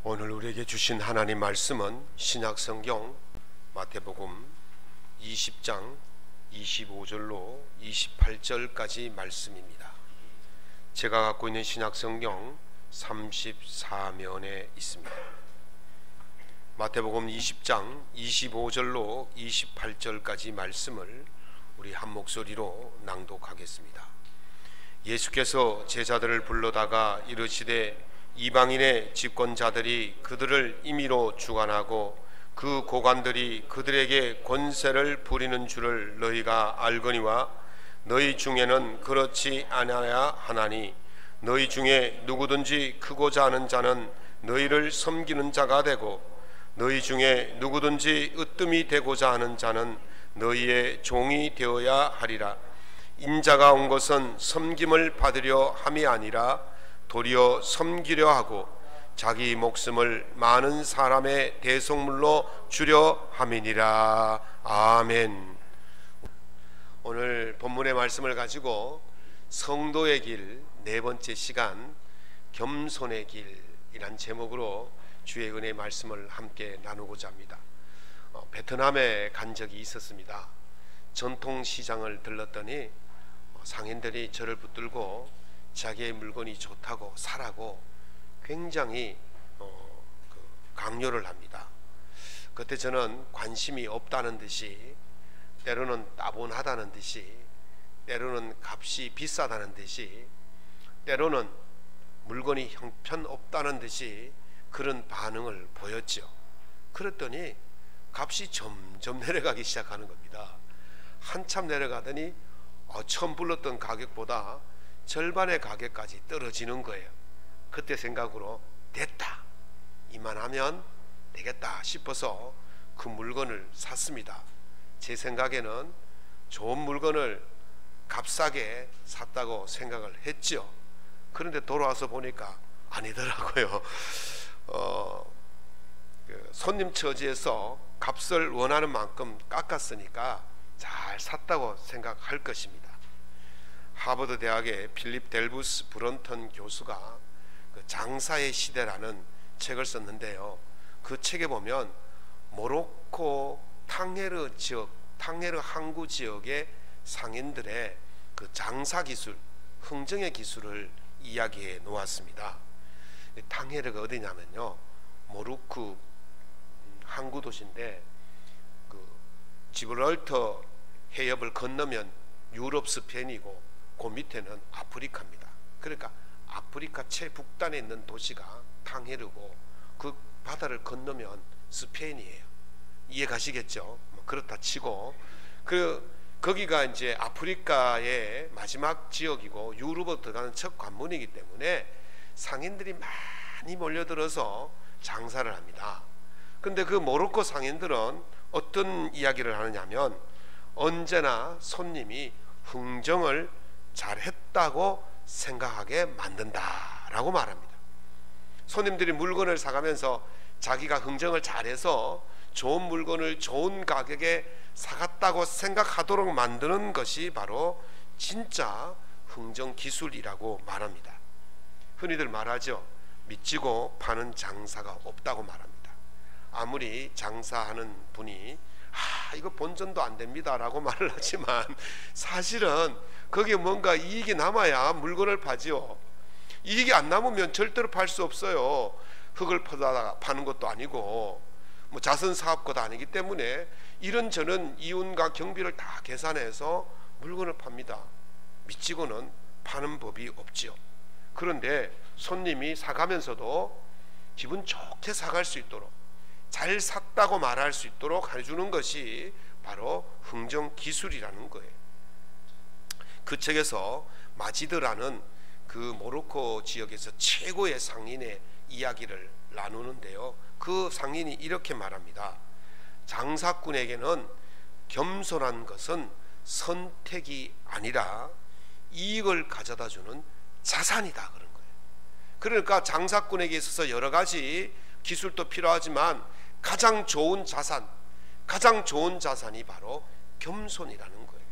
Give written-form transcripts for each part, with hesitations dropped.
오늘 우리에게 주신 하나님 말씀은 신약성경 마태복음 20장 25절로 28절까지 말씀입니다. 제가 갖고 있는 신약성경 34면에 있습니다. 마태복음 20장 25절로 28절까지 말씀을 우리 한 목소리로 낭독하겠습니다. 예수께서 제자들을 불러다가 이르시되 이방인의 집권자들이 그들을 임의로 주관하고 그 고관들이 그들에게 권세를 부리는 줄을 너희가 알거니와 너희 중에는 그렇지 아니하야 하나니 너희 중에 누구든지 크고자 하는 자는 너희를 섬기는 자가 되고 너희 중에 누구든지 으뜸이 되고자 하는 자는 너희의 종이 되어야 하리라. 인자가 온 것은 섬김을 받으려 함이 아니라 도리어 섬기려 하고 자기 목숨을 많은 사람의 대속물로 주려 함이니라. 아멘. 오늘 본문의 말씀을 가지고 성도의 길 네 번째 시간 겸손의 길이란 제목으로 주의 은혜의 말씀을 함께 나누고자 합니다. 베트남에 간 적이 있었습니다. 전통시장을 들렀더니 상인들이 저를 붙들고 자기의 물건이 좋다고 사라고 굉장히 강요를 합니다. 그때 저는 관심이 없다는 듯이, 때로는 따분하다는 듯이, 때로는 값이 비싸다는 듯이, 때로는 물건이 형편없다는 듯이 그런 반응을 보였죠. 그랬더니 값이 점점 내려가기 시작하는 겁니다. 한참 내려가더니 처음 불렀던 가격보다 절반의 가격까지 떨어지는 거예요. 그때 생각으로 됐다, 이만하면 되겠다 싶어서 그 물건을 샀습니다. 제 생각에는 좋은 물건을 값싸게 샀다고 생각을 했죠. 그런데 돌아와서 보니까 아니더라고요. 손님 처지에서 값을 원하는 만큼 깎았으니까 잘 샀다고 생각할 것입니다. 하버드 대학의 필립 델부스 브런턴 교수가 그 장사의 시대라는 책을 썼는데요. 그 책에 보면 모로코 탕헤르 지역, 탕헤르 항구 지역의 상인들의 그 장사 기술, 흥정의 기술을 이야기해 놓았습니다. 탕헤르가 어디냐면요, 모로코 항구 도시인데 그 지브랄터 해협을 건너면 유럽 스페인이고 그 밑에는 아프리카입니다. 그러니까 아프리카 최북단에 있는 도시가 탕헤르고 그 바다를 건너면 스페인이에요. 이해 가시겠죠? 그렇다 치고 거기가 이제 아프리카의 마지막 지역이고 유럽으로 들어가는 첫 관문이기 때문에 상인들이 많이 몰려들어서 장사를 합니다. 근데 그 모로코 상인들은 어떤 이야기를 하느냐면 언제나 손님이 흥정을 잘했다고 생각하게 만든다라고 말합니다. 손님들이 물건을 사가면서 자기가 흥정을 잘해서 좋은 물건을 좋은 가격에 사갔다고 생각하도록 만드는 것이 바로 진짜 흥정 기술이라고 말합니다. 흔히들 말하죠. 미치고 파는 장사가 없다고 말합니다. 아무리 장사하는 분이 이거 본전도 안 됩니다 라고 말을 하지만 사실은 거기에 뭔가 이익이 남아야 물건을 파지요. 이익이 안 남으면 절대로 팔 수 없어요. 흙을 퍼다가 파는 것도 아니고 뭐 자선사업가도 아니기 때문에 이런저런 이윤과 경비를 다 계산해서 물건을 팝니다. 미치고는 파는 법이 없지요. 그런데 손님이 사가면서도 기분 좋게 사갈 수 있도록, 잘 샀다고 말할 수 있도록 해주는 것이 바로 흥정 기술이라는 거예요. 그 책에서 마지드라는 그 모로코 지역에서 최고의 상인의 이야기를 나누는데요. 그 상인이 이렇게 말합니다. 장사꾼에게는 겸손한 것은 선택이 아니라 이익을 가져다주는 자산이다 그런 거예요. 그러니까 장사꾼에게 있어서 여러 가지 기술도 필요하지만 가장 좋은 자산이 바로 겸손이라는 거예요.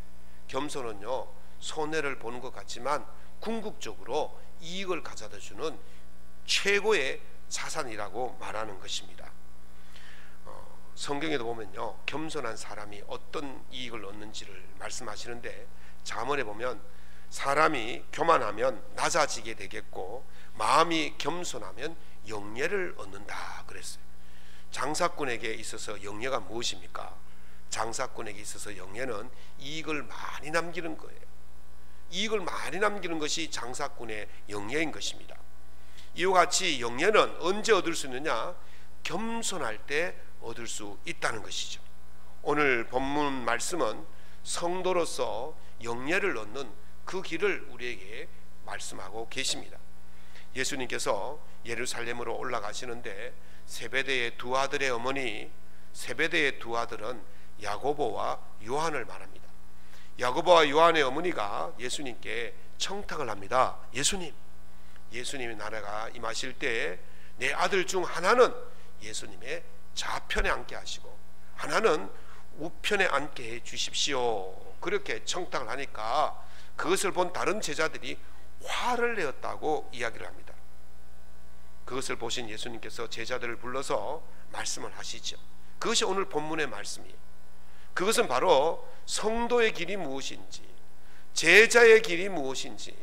겸손은요, 손해를 보는 것 같지만 궁극적으로 이익을 가져다주는 최고의 자산이라고 말하는 것입니다. 성경에도 보면요, 겸손한 사람이 어떤 이익을 얻는지를 말씀하시는데, 잠언에 보면 사람이 교만하면 낮아지게 되겠고 마음이 겸손하면 영예를 얻는다 그랬어요. 장사꾼에게 있어서 영예가 무엇입니까? 장사꾼에게 있어서 영예는 이익을 많이 남기는 거예요. 이익을 많이 남기는 것이 장사꾼의 영예인 것입니다. 이와 같이 영예는 언제 얻을 수 있느냐? 겸손할 때 얻을 수 있다는 것이죠. 오늘 본문 말씀은 성도로서 영예를 얻는 그 길을 우리에게 말씀하고 계십니다. 예수님께서 예루살렘으로 올라가시는데 세베대의 두 아들의 어머니, 세베대의 두 아들은 야고보와 요한을 말합니다. 야고보와 요한의 어머니가 예수님께 청탁을 합니다. 예수님의 나라가 임하실 때 내 아들 중 하나는 예수님의 좌편에 앉게 하시고 하나는 우편에 앉게 해 주십시오. 그렇게 청탁을 하니까 그것을 본 다른 제자들이 화를 내었다고 이야기를 합니다. 그것을 보신 예수님께서 제자들을 불러서 말씀을 하시죠. 그것이 오늘 본문의 말씀이에요. 그것은 바로 성도의 길이 무엇인지, 제자의 길이 무엇인지,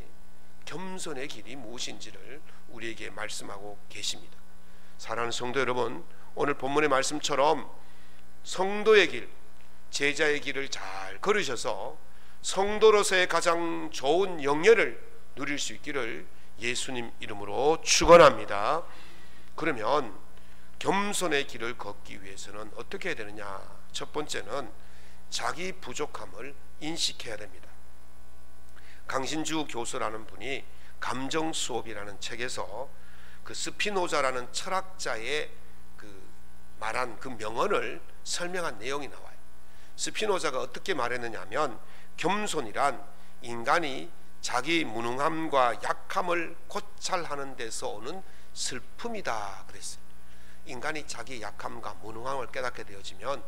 겸손의 길이 무엇인지를 우리에게 말씀하고 계십니다. 사랑하는 성도 여러분, 오늘 본문의 말씀처럼 성도의 길, 제자의 길을 잘 걸으셔서 성도로서의 가장 좋은 영예를 누릴 수 있기를 예수님 이름으로 축원합니다. 그러면 겸손의 길을 걷기 위해서는 어떻게 해야 되느냐? 첫 번째는 자기 부족함을 인식해야 됩니다. 강신주 교수라는 분이 감정수업이라는 책에서 그 스피노자라는 철학자의 그 말한 그 명언을 설명한 내용이 나와요. 스피노자가 어떻게 말했느냐 하면, 겸손이란 인간이 자기 무능함과 약함을 고찰하는 데서 오는 슬픔이다 그랬어요. 인간이 자기 약함과 무능함을 깨닫게 되어지면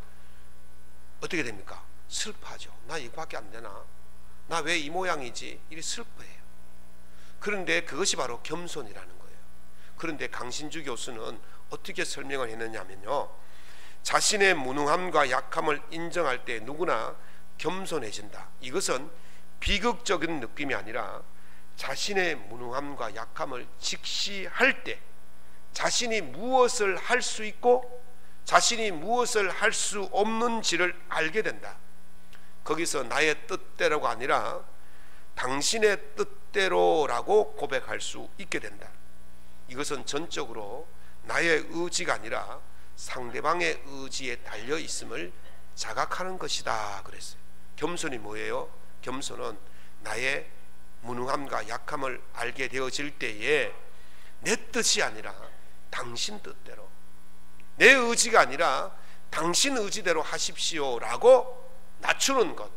어떻게 됩니까? 슬퍼하죠. 나 이거밖에 안 되나? 나 왜 이 모양이지? 이리 슬퍼해요. 그런데 그것이 바로 겸손이라는 거예요. 그런데 강신주 교수는 어떻게 설명을 했느냐면요, 자신의 무능함과 약함을 인정할 때 누구나 겸손해진다. 이것은 비극적인 느낌이 아니라 자신의 무능함과 약함을 직시할 때 자신이 무엇을 할 수 있고 자신이 무엇을 할 수 없는지를 알게 된다. 거기서 나의 뜻대로가 아니라 당신의 뜻대로라고 고백할 수 있게 된다. 이것은 전적으로 나의 의지가 아니라 상대방의 의지에 달려 있음을 자각하는 것이다 그랬어요. 겸손이 뭐예요? 겸손은 나의 무능함과 약함을 알게 되어질 때에 내 뜻이 아니라 당신 뜻대로, 내 의지가 아니라 당신 의지대로 하십시오라고 낮추는 것,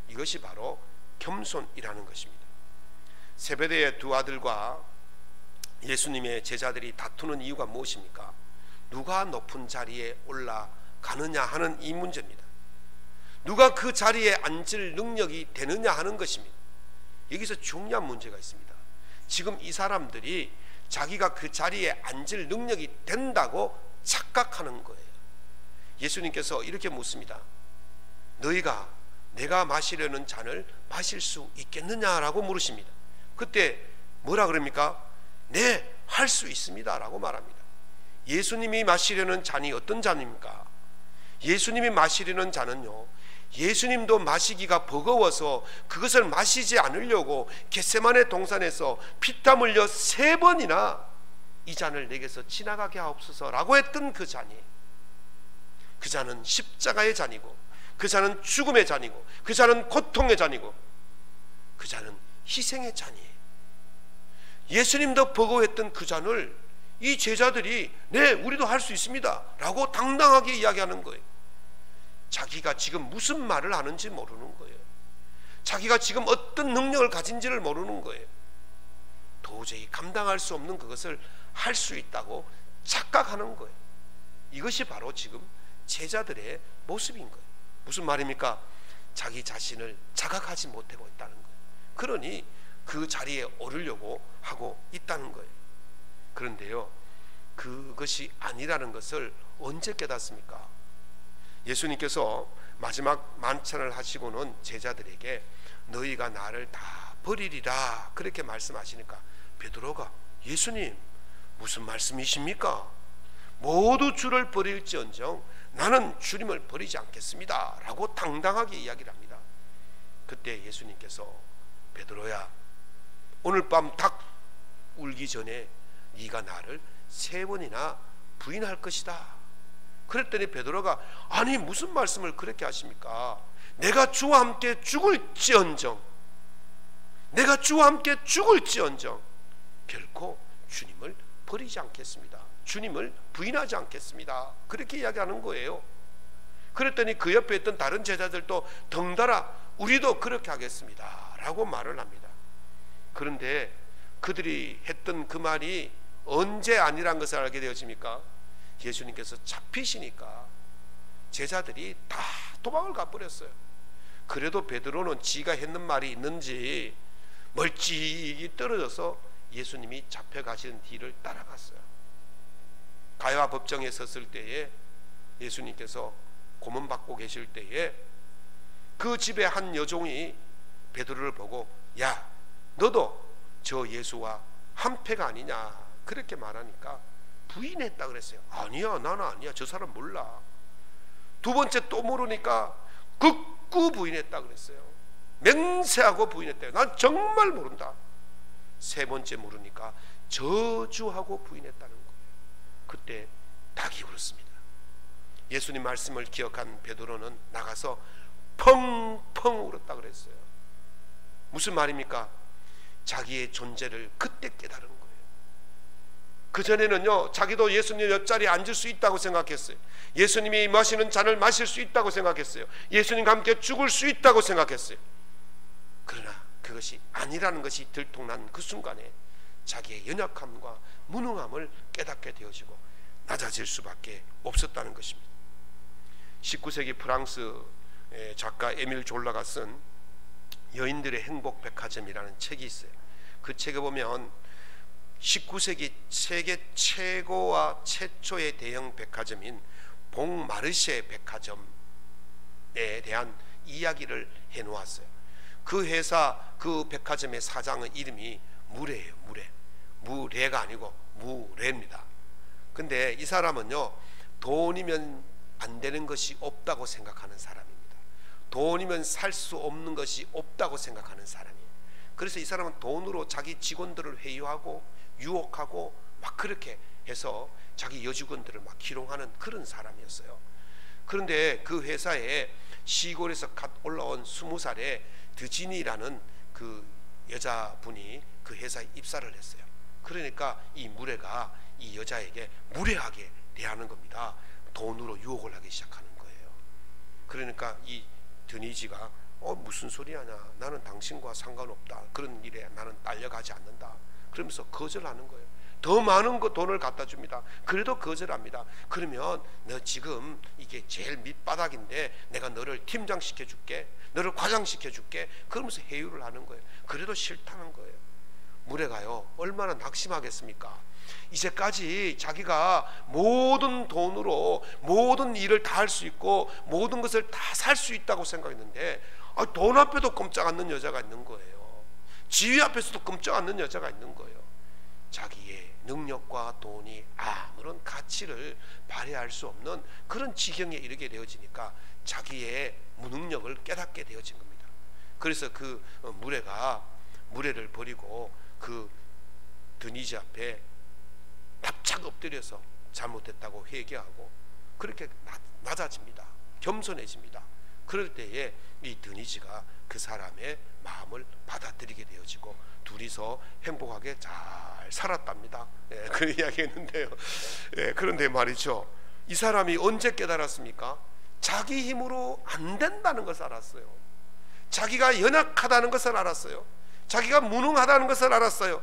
이것이 바로 겸손이라는 것입니다. 세베대의 두 아들과 예수님의 제자들이 다투는 이유가 무엇입니까? 누가 높은 자리에 올라가느냐 하는 이 문제입니다. 누가 그 자리에 앉을 능력이 되느냐 하는 것입니다. 여기서 중요한 문제가 있습니다. 지금 이 사람들이 자기가 그 자리에 앉을 능력이 된다고 착각하는 거예요. 예수님께서 이렇게 묻습니다. 너희가 내가 마시려는 잔을 마실 수 있겠느냐라고 물으십니다. 그때 뭐라 그럽니까? 네, 할 수 있습니다 라고 말합니다. 예수님이 마시려는 잔이 어떤 잔입니까? 예수님이 마시려는 잔은요, 예수님도 마시기가 버거워서 그것을 마시지 않으려고 겟세마네 동산에서 피땀 흘려 3번이나 이 잔을 내게서 지나가게 하옵소서라고 했던 그 잔이에요. 그 잔은 십자가의 잔이고, 그 잔은 죽음의 잔이고, 그 잔은 고통의 잔이고, 그 잔은 희생의 잔이에요. 예수님도 버거워했던 그 잔을 이 제자들이 네, 우리도 할 수 있습니다 라고 당당하게 이야기하는 거예요. 자기가 지금 무슨 말을 하는지 모르는 거예요. 자기가 지금 어떤 능력을 가진지를 모르는 거예요. 도저히 감당할 수 없는 그것을 할 수 있다고 착각하는 거예요. 이것이 바로 지금 제자들의 모습인 거예요. 무슨 말입니까? 자기 자신을 자각하지 못하고 있다는 거예요. 그러니 그 자리에 오르려고 하고 있다는 거예요. 그런데요, 그것이 아니라는 것을 언제 깨닫습니까? 예수님께서 마지막 만찬을 하시고는 제자들에게 너희가 나를 다 버리리라 그렇게 말씀하시니까 베드로가 예수님 무슨 말씀이십니까? 모두 주를 버릴지언정 나는 주님을 버리지 않겠습니다 라고 당당하게 이야기를 합니다. 그때 예수님께서 베드로야 오늘 밤 닭 울기 전에 네가 나를 3번이나 부인할 것이다. 그랬더니 베드로가 아니 무슨 말씀을 그렇게 하십니까? 내가 주와 함께 죽을지언정 결코 주님을 버리지 않겠습니다. 주님을 부인하지 않겠습니다. 그렇게 이야기하는 거예요. 그랬더니 그 옆에 있던 다른 제자들도 덩달아 우리도 그렇게 하겠습니다 라고 말을 합니다. 그런데 그들이 했던 그 말이 언제 아니란 것을 알게 되었습니까? 예수님께서 잡히시니까 제자들이 다 도망을 가버렸어요. 그래도 베드로는 지가 했는 말이 있는지 멀찍이 떨어져서 예수님이 잡혀가시는 뒤를 따라갔어요. 가야바 법정에 섰을 때에 예수님께서 고문받고 계실 때에 그 집에 한 여종이 베드로를 보고 야 너도 저 예수와 한패가 아니냐 그렇게 말하니까 부인했다 그랬어요. 아니야 나는 아니야 저 사람 몰라. 두 번째 또 모르니까 극구 부인했다 그랬어요. 맹세하고 부인했대요. 난 정말 모른다. 세 번째 모르니까 저주하고 부인했다는 거예요. 그때 닭이 울었습니다. 예수님 말씀을 기억한 베드로는 나가서 펑펑 울었다 그랬어요. 무슨 말입니까? 자기의 존재를 그때 깨달은 거예요. 그전에는요 자기도 예수님 옆자리에 앉을 수 있다고 생각했어요. 예수님이 마시는 잔을 마실 수 있다고 생각했어요. 예수님과 함께 죽을 수 있다고 생각했어요. 그러나 그것이 아니라는 것이 들통난 그 순간에 자기의 연약함과 무능함을 깨닫게 되어지고 낮아질 수밖에 없었다는 것입니다. 19세기 프랑스 작가 에밀 졸라가 쓴 여인들의 행복 백화점이라는 책이 있어요. 그 책에 보면 19세기 세계 최고와 최초의 대형 백화점인 봉마르쉐 백화점에 대한 이야기를 해놓았어요. 그 회사 그 백화점의 사장의 이름이 무레예요. 무레가 아니고 무레입니다. 근데 이 사람은요 돈이면 안 되는 것이 없다고 생각하는 사람입니다. 돈이면 살 수 없는 것이 없다고 생각하는 사람이에요. 그래서 이 사람은 돈으로 자기 직원들을 회유하고 유혹하고 막 그렇게 해서 자기 여직원들을 막 기롱하는 그런 사람이었어요. 그런데 그 회사에 시골에서 갓 올라온 20살의 드진이라는 그 여자분이 그 회사에 입사를 했어요. 그러니까 이 무레가 이 여자에게 무례하게 대하는 겁니다. 돈으로 유혹을 하기 시작하는 거예요. 그러니까 이 드니지가 무슨 소리하냐, 나는 당신과 상관없다, 그런 일에 나는 딸려가지 않는다, 그러면서 거절하는 거예요. 더 많은 돈을 갖다 줍니다. 그래도 거절합니다. 그러면 너 지금 이게 제일 밑바닥인데 내가 너를 팀장시켜 줄게, 너를 과장시켜 줄게, 그러면서 회유를 하는 거예요. 그래도 싫다는 거예요. 무례가요 얼마나 낙심하겠습니까? 이제까지 자기가 모든 돈으로 모든 일을 다 할 수 있고 모든 것을 다 살 수 있다고 생각했는데 돈 앞에도 꼼짝 않는 여자가 있는 거예요. 지위 앞에서도 꼼짝 않는 여자가 있는 거예요. 자기의 능력과 돈이 아무런 가치를 발휘할 수 없는 그런 지경에 이르게 되어지니까 자기의 무능력을 깨닫게 되어진 겁니다. 그래서 그 무례가 무례를 버리고 그 드니지 앞에 납작 엎드려서 잘못했다고 회개하고 그렇게 낮아집니다. 겸손해집니다. 그럴 때에 이 드니지가 그 사람의 마음을 받아들이게 되어지고 둘이서 행복하게 잘 살았답니다. 그 이야기 했는데요. 그런데 말이죠, 이 사람이 언제 깨달았습니까? 자기 힘으로 안 된다는 것을 알았어요. 자기가 연약하다는 것을 알았어요. 자기가 무능하다는 것을 알았어요.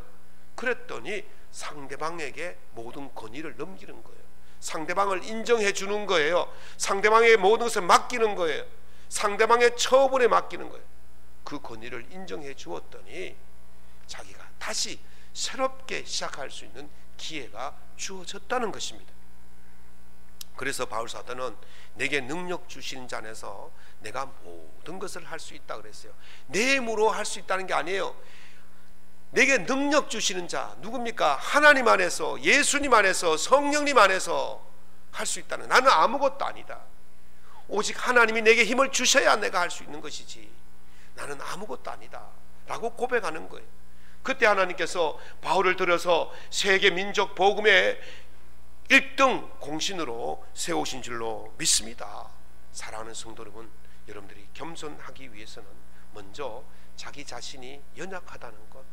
그랬더니 상대방에게 모든 권위를 넘기는 거예요. 상대방을 인정해 주는 거예요. 상대방에게 모든 것을 맡기는 거예요. 상대방의 처분에 맡기는 거예요. 그 권위를 인정해 주었더니 자기가 다시 새롭게 시작할 수 있는 기회가 주어졌다는 것입니다. 그래서 바울 사도는 내게 능력 주시는 자 안에서 내가 모든 것을 할 수 있다 그랬어요. 내 힘으로 할 수 있다는 게 아니에요. 내게 능력 주시는 자 누굽니까? 하나님 안에서, 예수님 안에서, 성령님 안에서 할 수 있다는, 나는 아무것도 아니다. 오직 하나님이 내게 힘을 주셔야 내가 할 수 있는 것이지 나는 아무것도 아니다 라고 고백하는 거예요. 그때 하나님께서 바울을 들어서 세계 민족 복음의 1등 공신으로 세우신 줄로 믿습니다. 사랑하는 성도 여러분, 여러분들이 겸손하기 위해서는 먼저 자기 자신이 연약하다는 것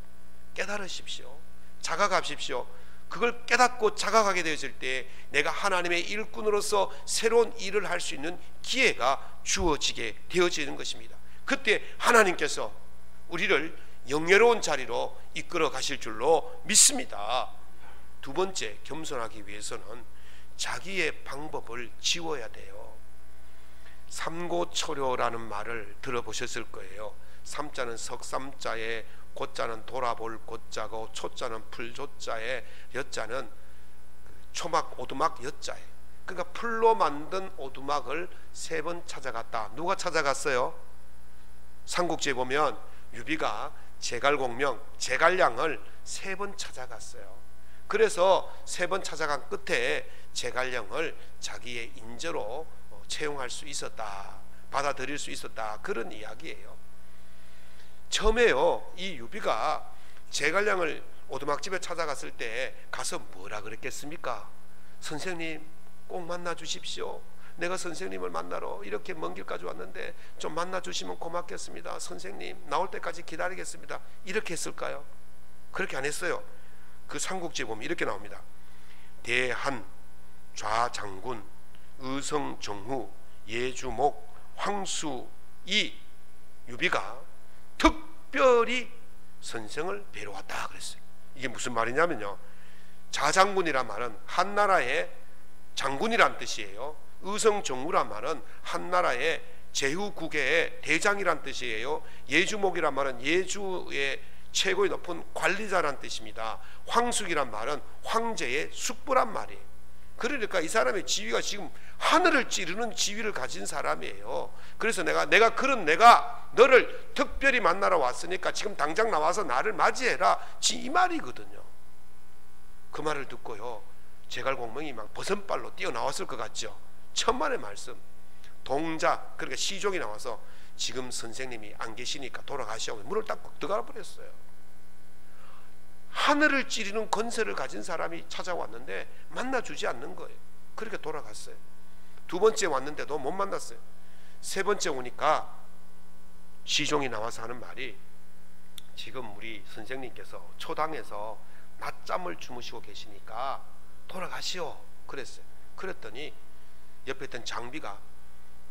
깨달으십시오. 자각하십시오. 그걸 깨닫고 자각하게 되어질 때 내가 하나님의 일꾼으로서 새로운 일을 할 수 있는 기회가 주어지게 되어지는 것입니다. 그때 하나님께서 우리를 영예로운 자리로 이끌어 가실 줄로 믿습니다. 두 번째, 겸손하기 위해서는 자기의 방법을 지워야 돼요. 삼고초려라는 말을 들어보셨을 거예요. 삼자는 석삼자에, 고자는 돌아볼 고자고, 초자는 풀조자에, 여자는 초막 오두막 여자에. 그러니까 풀로 만든 오두막을 3번 찾아갔다. 누가 찾아갔어요? 삼국지에 보면 유비가 제갈공명, 제갈량을 3번 찾아갔어요. 그래서 3번 찾아간 끝에 제갈량을 자기의 인재로 채용할 수 있었다, 받아들일 수 있었다, 그런 이야기예요. 처음에요, 이 유비가 제갈량을 오두막집에 찾아갔을 때 가서 뭐라 그랬겠습니까? 선생님 꼭 만나 주십시오. 내가 선생님을 만나러 이렇게 먼 길까지 왔는데 좀 만나 주시면 고맙겠습니다. 선생님 나올 때까지 기다리겠습니다. 이렇게 했을까요? 그렇게 안 했어요. 그 삼국지에 보면 이렇게 나옵니다. 대한, 좌장군, 의성정후, 예주목, 황수, 이 유비가 특별히 선생을 뵈러 왔다 그랬어요. 이게 무슨 말이냐면요, 좌장군이란 말은 한나라의 장군이란 뜻이에요. 의성정후란 말은 한나라의 제후국의 대장이란 뜻이에요. 예주목이란 말은 예주의 최고의 높은 관리자란 뜻입니다. 황숙이란 말은 황제의 숙부란 말이에요. 그러니까 이 사람의 지위가 지금 하늘을 찌르는 지위를 가진 사람이에요. 그래서 내가 너를 특별히 만나러 왔으니까 지금 당장 나와서 나를 맞이해라, 이 말이거든요. 그 말을 듣고요, 제갈공명이 막 버선발로 뛰어나왔을 것 같죠. 천만의 말씀, 동자, 그러니까 시종이 나와서 지금 선생님이 안 계시니까 돌아가시라고 문을 딱 들어가 버렸어요. 하늘을 찌르는 권세를 가진 사람이 찾아왔는데 만나주지 않는 거예요. 그렇게 돌아갔어요. 두 번째 왔는데도 못 만났어요. 세 번째 오니까 시종이 나와서 하는 말이, 지금 우리 선생님께서 초당에서 낮잠을 주무시고 계시니까 돌아가시오 그랬어요. 그랬더니 옆에 있던 장비가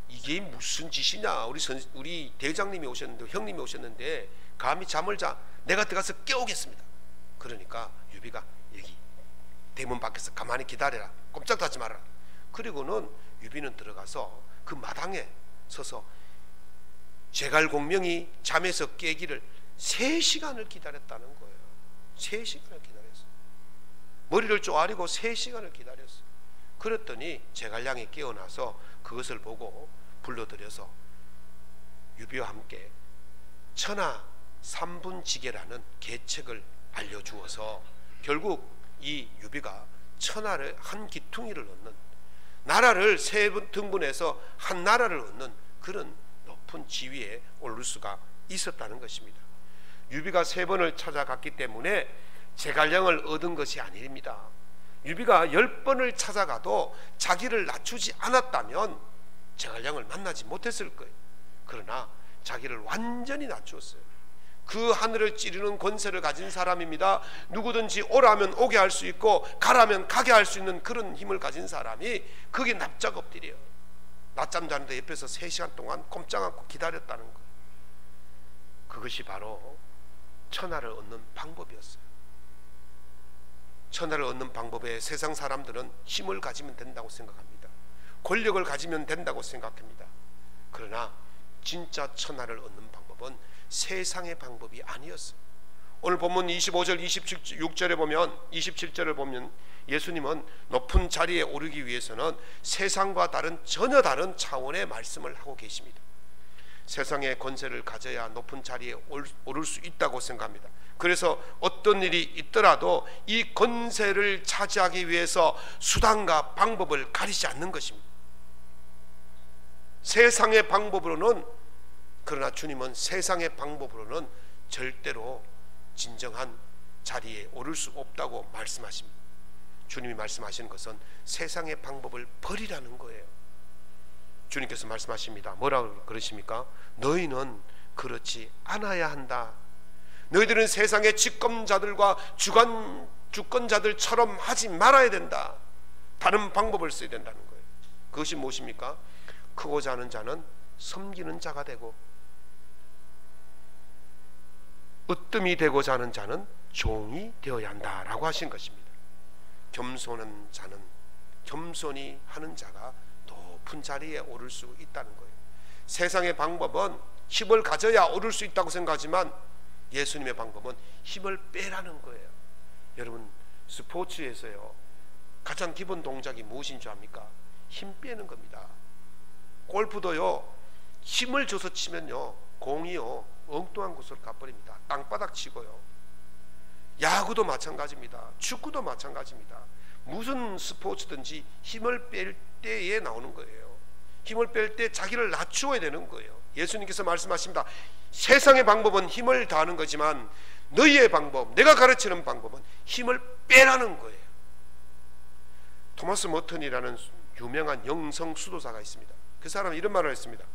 이게 무슨 짓이냐, 우리 대장님이 오셨는데, 형님이 오셨는데 감히 잠을 자, 내가 들어가서 깨우겠습니다. 그러니까 유비가 여기 대문 밖에서 가만히 기다려라, 꼼짝도 하지 말아라. 그리고는 유비는 들어가서 그 마당에 서서 제갈공명이 잠에서 깨기를 3시간을 기다렸다는 거예요. 3시간을 기다렸어요. 머리를 쪼아리고 3시간을 기다렸어요. 그랬더니 제갈량이 깨어나서 그것을 보고 불러들여서 유비와 함께 천하 삼분지계라는 계책을 알려주어서 결국 이 유비가 천하를 한 기퉁이를 얻는, 나라를 3등분해서 한 나라를 얻는 그런 높은 지위에 오를 수가 있었다는 것입니다. 유비가 3번을 찾아갔기 때문에 제갈량을 얻은 것이 아닙니다. 유비가 10번을 찾아가도 자기를 낮추지 않았다면 제갈량을 만나지 못했을 거예요. 그러나 자기를 완전히 낮추었어요. 그 하늘을 찌르는 권세를 가진 사람입니다. 누구든지 오라면 오게 할 수 있고 가라면 가게 할 수 있는 그런 힘을 가진 사람이 그게 납작 엎드려요. 낮잠 자는데 옆에서 3시간 동안 꼼짝 않고 기다렸다는 거예요. 그것이 바로 천하를 얻는 방법이었어요. 천하를 얻는 방법에 세상 사람들은 힘을 가지면 된다고 생각합니다. 권력을 가지면 된다고 생각합니다. 그러나 진짜 천하를 얻는 방법은 세상의 방법이 아니었어요. 오늘 본문 25절 26절에 보면 27절을 보면 예수님은 높은 자리에 오르기 위해서는 세상과 전혀 다른 차원의 말씀을 하고 계십니다. 세상의 권세를 가져야 높은 자리에 오를 수 있다고 생각합니다. 그래서 어떤 일이 있더라도 이 권세를 차지하기 위해서 수단과 방법을 가리지 않는 것입니다. 세상의 방법으로는, 그러나 주님은 세상의 방법으로는 절대로 진정한 자리에 오를 수 없다고 말씀하십니다. 주님이 말씀하시는 것은 세상의 방법을 버리라는 거예요. 주님께서 말씀하십니다. 뭐라고 그러십니까? 너희는 그렇지 않아야 한다. 너희들은 세상의 집권자들과 주권자들처럼 하지 말아야 된다. 다른 방법을 써야 된다는 거예요. 그것이 무엇입니까? 크고자 하는 자는 섬기는 자가 되고, 으뜸이 되고자 하는 자는 종이 되어야 한다라고 하신 것입니다. 겸손한 자는, 겸손히 하는 자가 높은 자리에 오를 수 있다는 거예요. 세상의 방법은 힘을 가져야 오를 수 있다고 생각하지만 예수님의 방법은 힘을 빼라는 거예요. 여러분, 스포츠에서요, 가장 기본 동작이 무엇인 줄 압니까? 힘 빼는 겁니다. 골프도요, 힘을 줘서 치면요, 공이요 엉뚱한 곳으로 가버립니다. 땅바닥 치고요. 야구도 마찬가지입니다. 축구도 마찬가지입니다. 무슨 스포츠든지 힘을 뺄 때에 나오는 거예요. 힘을 뺄 때 자기를 낮추어야 되는 거예요. 예수님께서 말씀하십니다. 세상의 방법은 힘을 다하는 거지만 너희의 방법, 내가 가르치는 방법은 힘을 빼라는 거예요. 토마스 머튼이라는 유명한 영성 수도사가 있습니다. 그 사람은 이런 말을 했습니다.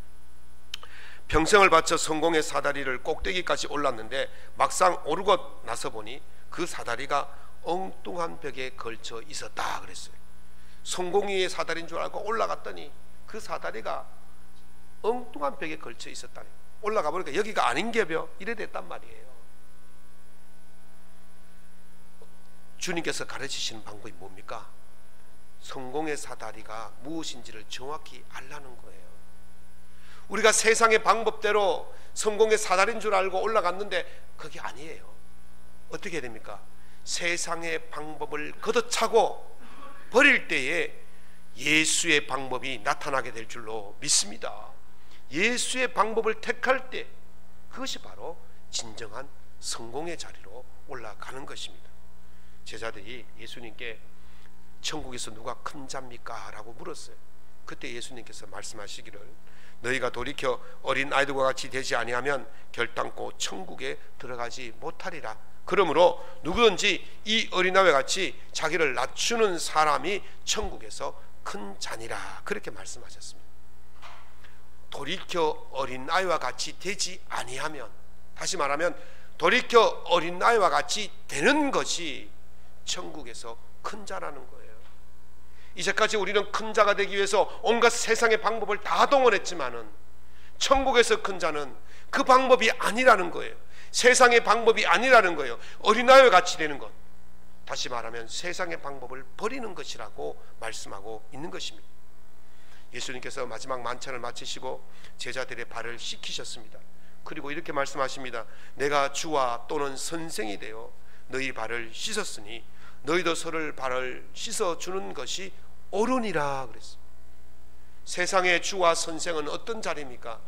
평생을 바쳐 성공의 사다리를 꼭대기까지 올랐는데 막상 오르고 나서 보니 그 사다리가 엉뚱한 벽에 걸쳐 있었다 그랬어요. 성공의 사다리인 줄 알고 올라갔더니 그 사다리가 엉뚱한 벽에 걸쳐 있었다. 올라가 보니까 여기가 아닌 게벼 이래 됐단 말이에요. 주님께서 가르치시는 방법이 뭡니까? 성공의 사다리가 무엇인지를 정확히 알라는 거예요. 우리가 세상의 방법대로 성공의 사다리인 줄 알고 올라갔는데 그게 아니에요. 어떻게 해야 됩니까? 세상의 방법을 걷어차고 버릴 때에 예수의 방법이 나타나게 될 줄로 믿습니다. 예수의 방법을 택할 때 그것이 바로 진정한 성공의 자리로 올라가는 것입니다. 제자들이 예수님께 천국에서 누가 큰 자입니까? 라고 물었어요. 그때 예수님께서 말씀하시기를 너희가 돌이켜 어린 아이들과 같이 되지 아니하면 결단코 천국에 들어가지 못하리라. 그러므로 누구든지 이 어린아이와 같이 자기를 낮추는 사람이 천국에서 큰 자니라. 그렇게 말씀하셨습니다. 돌이켜 어린아이와 같이 되지 아니하면, 다시 말하면 돌이켜 어린아이와 같이 되는 것이 천국에서 큰 자라는 거예요. 이제까지 우리는 큰 자가 되기 위해서 온갖 세상의 방법을 다 동원했지만은 천국에서 큰 자는 그 방법이 아니라는 거예요. 세상의 방법이 아니라는 거예요. 어린아이와 같이 되는 것, 다시 말하면 세상의 방법을 버리는 것이라고 말씀하고 있는 것입니다. 예수님께서 마지막 만찬을 마치시고 제자들의 발을 씻기셨습니다. 그리고 이렇게 말씀하십니다. 내가 주와 또는 선생이 되어 너희 발을 씻었으니 너희도 서로를 발을 씻어주는 것이 옳으니라 그랬어요. 세상의 주와 선생은 어떤 자리입니까?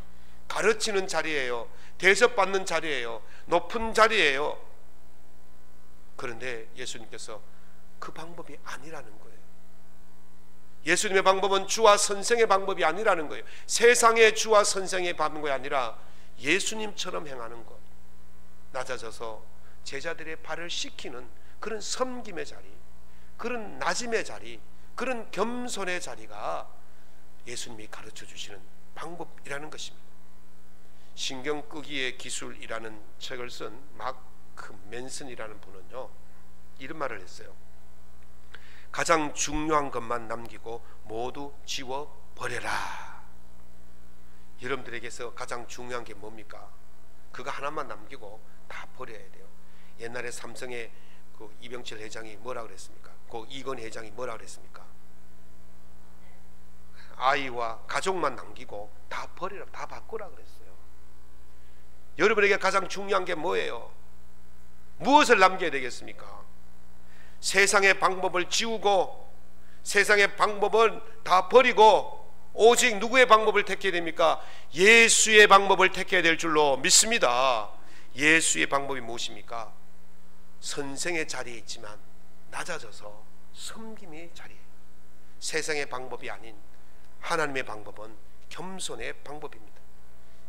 가르치는 자리예요. 대접받는 자리예요. 높은 자리예요. 그런데 예수님께서 그 방법이 아니라는 거예요. 예수님의 방법은 주와 선생의 방법이 아니라는 거예요. 세상의 주와 선생의 방법이 아니라 예수님처럼 행하는 것, 낮아져서 제자들의 발을 씻기는 그런 섬김의 자리, 그런 낮음의 자리, 그런 겸손의 자리가 예수님이 가르쳐 주시는 방법이라는 것입니다. 신경 끄기의 기술이라는 책을 쓴 마크 맨슨이라는 분은요, 이런 말을 했어요. 가장 중요한 것만 남기고 모두 지워버려라. 여러분들에게서 가장 중요한 게 뭡니까? 그거 하나만 남기고 다 버려야 돼요. 옛날에 삼성의 그 이병철 회장이 뭐라 그랬습니까? 그 이건 회장이 뭐라 그랬습니까? 아이와 가족만 남기고 다 버리라, 다 바꾸라 그랬어요. 여러분에게 가장 중요한 게 뭐예요? 무엇을 남겨야 되겠습니까? 세상의 방법을 지우고 세상의 방법은 다 버리고 오직 누구의 방법을 택해야 됩니까? 예수의 방법을 택해야 될 줄로 믿습니다. 예수의 방법이 무엇입니까? 선생의 자리에 있지만 낮아져서 섬김의 자리에, 세상의 방법이 아닌 하나님의 방법은 겸손의 방법입니다.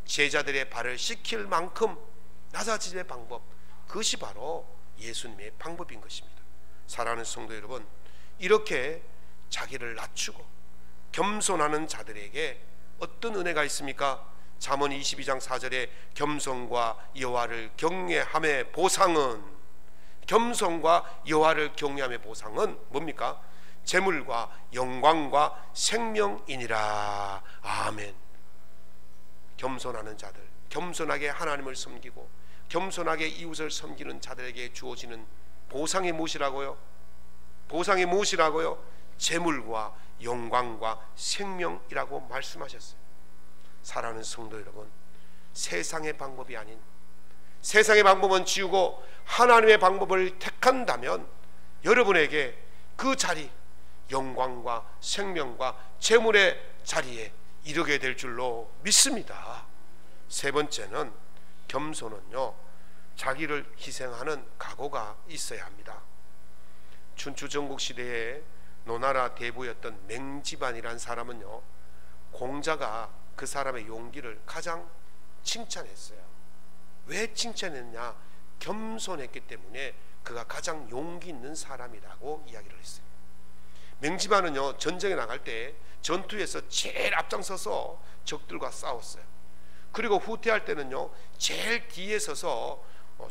제자들의 발을 씻길 만큼 낮아지는 방법, 그것이 바로 예수님의 방법인 것입니다. 사랑하는 성도 여러분, 이렇게 자기를 낮추고 겸손하는 자들에게 어떤 은혜가 있습니까? 잠언 22장 4절에 겸손과 여호와를 경외함의 보상은, 겸손과 여호와를 경외함의 보상은 뭡니까? 재물과 영광과 생명이니라. 아멘. 겸손하는 자들, 겸손하게 하나님을 섬기고 겸손하게 이웃을 섬기는 자들에게 주어지는 보상이 무엇이라고요? 보상이 무엇이라고요? 재물과 영광과 생명이라고 말씀하셨어요. 사랑하는 성도 여러분, 세상의 방법이 아닌, 세상의 방법은 지우고 하나님의 방법을 택한다면 여러분에게 그 자리, 영광과 생명과 재물의 자리에 이르게 될 줄로 믿습니다. 세 번째는, 겸손은요, 자기를 희생하는 각오가 있어야 합니다. 춘추 전국 시대에 노나라 대부였던 맹지반이라는 사람은요, 공자가 그 사람의 용기를 가장 칭찬했어요. 왜 칭찬했냐? 겸손했기 때문에 그가 가장 용기 있는 사람이라고 이야기를 했어요. 맹지반은요, 전쟁에 나갈 때 전투에서 제일 앞장서서 적들과 싸웠어요. 그리고 후퇴할 때는요, 제일 뒤에 서서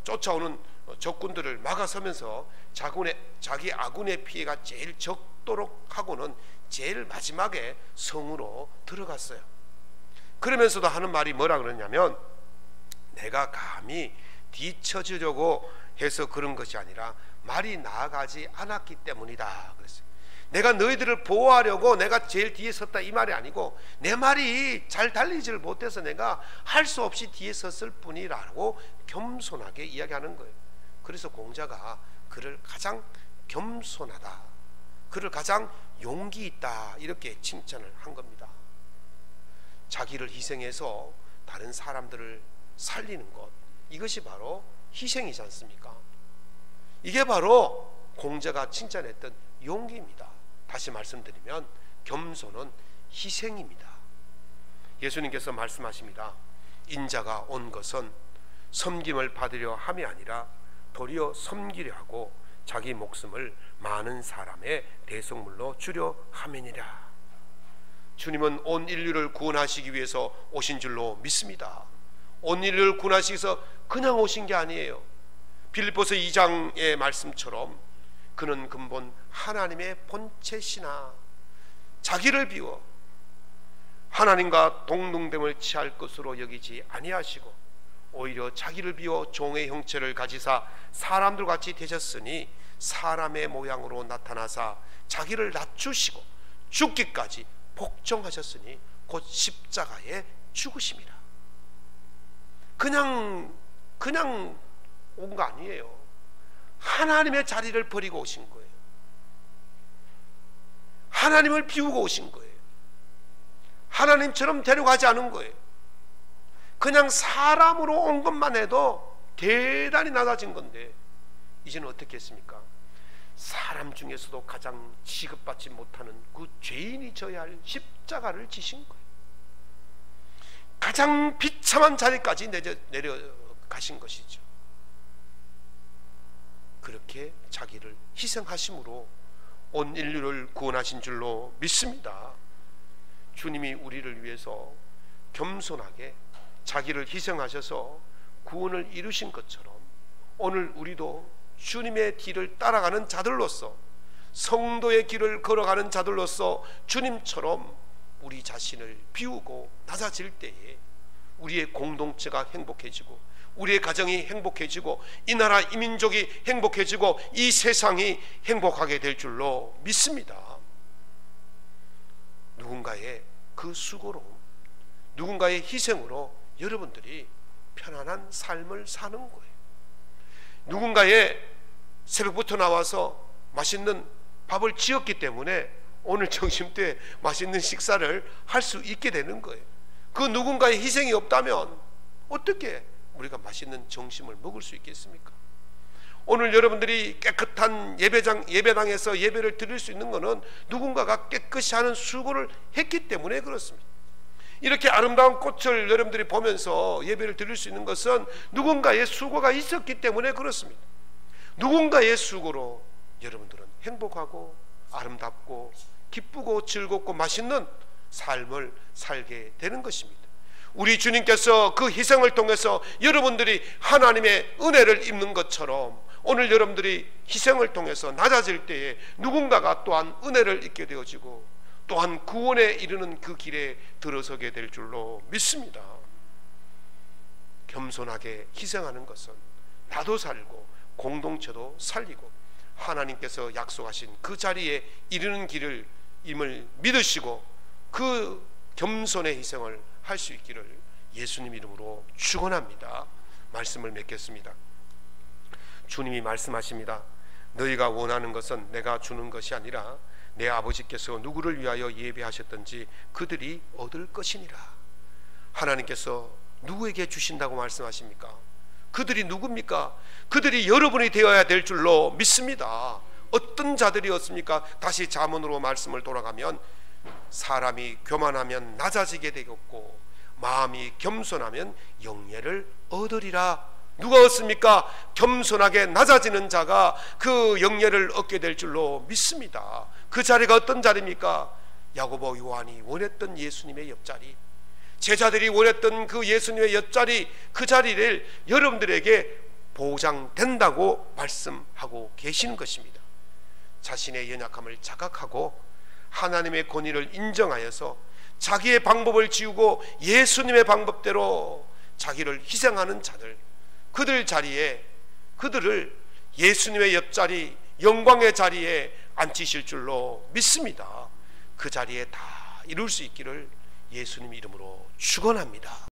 쫓아오는 적군들을 막아서면서 자기 아군의 피해가 제일 적도록 하고는 제일 마지막에 성으로 들어갔어요. 그러면서도 하는 말이 뭐라 그러냐면, 내가 감히 뒤처지려고 해서 그런 것이 아니라 말이 나아가지 않았기 때문이다 그랬어요. 내가 너희들을 보호하려고 내가 제일 뒤에 섰다 이 말이 아니고, 내 말이 잘 달리지를 못해서 내가 할 수 없이 뒤에 섰을 뿐이라고 겸손하게 이야기하는 거예요. 그래서 공자가 그를 가장 겸손하다, 그를 가장 용기 있다, 이렇게 칭찬을 한 겁니다. 자기를 희생해서 다른 사람들을 살리는 것, 이것이 바로 희생이지 않습니까? 이게 바로 공자가 칭찬했던 용기입니다. 다시 말씀드리면 겸손은 희생입니다. 예수님께서 말씀하십니다. 인자가 온 것은 섬김을 받으려 함이 아니라 도리어 섬기려 하고 자기 목숨을 많은 사람의 대속물로 주려 함이니라. 주님은 온 인류를 구원하시기 위해서 오신 줄로 믿습니다. 온 인류를 구원하시기 위해서 그냥 오신 게 아니에요. 빌립보서 2장의 말씀처럼 그는 근본 하나님의 본체시나 자기를 비워 하나님과 동등됨을 취할 것으로 여기지 아니하시고 오히려 자기를 비워 종의 형체를 가지사 사람들 같이 되셨으니 사람의 모양으로 나타나사 자기를 낮추시고 죽기까지 복종하셨으니 곧 십자가에 죽으심이라. 그냥 온 거 아니에요. 하나님의 자리를 버리고 오신 거예요. 하나님을 비우고 오신 거예요. 하나님처럼 데려가지 않은 거예요. 그냥 사람으로 온 것만 해도 대단히 낮아진 건데, 이제는 어떻게 했습니까? 사람 중에서도 가장 취급받지 못하는 그 죄인이 져야 할 십자가를 지신 거예요. 가장 비참한 자리까지 내려가신 것이죠. 그렇게 자기를 희생하심으로 온 인류를 구원하신 줄로 믿습니다. 주님이 우리를 위해서 겸손하게 자기를 희생하셔서 구원을 이루신 것처럼 오늘 우리도 주님의 길을 따라가는 자들로서, 성도의 길을 걸어가는 자들로서 주님처럼 우리 자신을 비우고 낮아질 때에 우리의 공동체가 행복해지고 우리의 가정이 행복해지고 이 나라 이 민족이 행복해지고 이 세상이 행복하게 될 줄로 믿습니다. 누군가의 그 수고로, 누군가의 희생으로 여러분들이 편안한 삶을 사는 거예요. 누군가의 새벽부터 나와서 맛있는 밥을 지었기 때문에 오늘 점심때 맛있는 식사를 할 수 있게 되는 거예요. 그 누군가의 희생이 없다면 어떻게 우리가 맛있는 점심을 먹을 수 있겠습니까? 오늘 여러분들이 깨끗한 예배당에서 예배를 드릴 수 있는 것은 누군가가 깨끗이 하는 수고를 했기 때문에 그렇습니다. 이렇게 아름다운 꽃을 여러분들이 보면서 예배를 드릴 수 있는 것은 누군가의 수고가 있었기 때문에 그렇습니다. 누군가의 수고로 여러분들은 행복하고 아름답고 기쁘고 즐겁고 맛있는 삶을 살게 되는 것입니다. 우리 주님께서 그 희생을 통해서 여러분들이 하나님의 은혜를 입는 것처럼 오늘 여러분들이 희생을 통해서 낮아질 때에 누군가가 또한 은혜를 입게 되어지고 또한 구원에 이르는 그 길에 들어서게 될 줄로 믿습니다. 겸손하게 희생하는 것은 나도 살고 공동체도 살리고 하나님께서 약속하신 그 자리에 이르는 길을 임을 믿으시고 그 겸손의 희생을 할 수 있기를 예수님 이름으로 축원합니다. 말씀을 맺겠습니다. 주님이 말씀하십니다. 너희가 원하는 것은 내가 주는 것이 아니라 내 아버지께서 누구를 위하여 예비하셨든지 그들이 얻을 것이니라. 하나님께서 누구에게 주신다고 말씀하십니까? 그들이 누굽니까? 그들이 여러분이 되어야 될 줄로 믿습니다. 어떤 자들이었습니까? 다시 잠언으로 말씀을 돌아가면 사람이 교만하면 낮아지게 되겠고 마음이 겸손하면 영예를 얻으리라. 누가 얻습니까? 겸손하게 낮아지는 자가 그 영예를 얻게 될 줄로 믿습니다. 그 자리가 어떤 자리입니까? 야고보 요한이 원했던 예수님의 옆자리, 제자들이 원했던 그 예수님의 옆자리, 그 자리를 여러분들에게 보장된다고 말씀하고 계시는 것입니다. 자신의 연약함을 자각하고 하나님의 권위를 인정하여서 자기의 방법을 지우고 예수님의 방법대로 자기를 희생하는 자들, 그들 자리에 그들을 예수님의 옆자리 영광의 자리에 앉히실 줄로 믿습니다. 그 자리에 다 이룰 수 있기를 예수님 이름으로 축원합니다.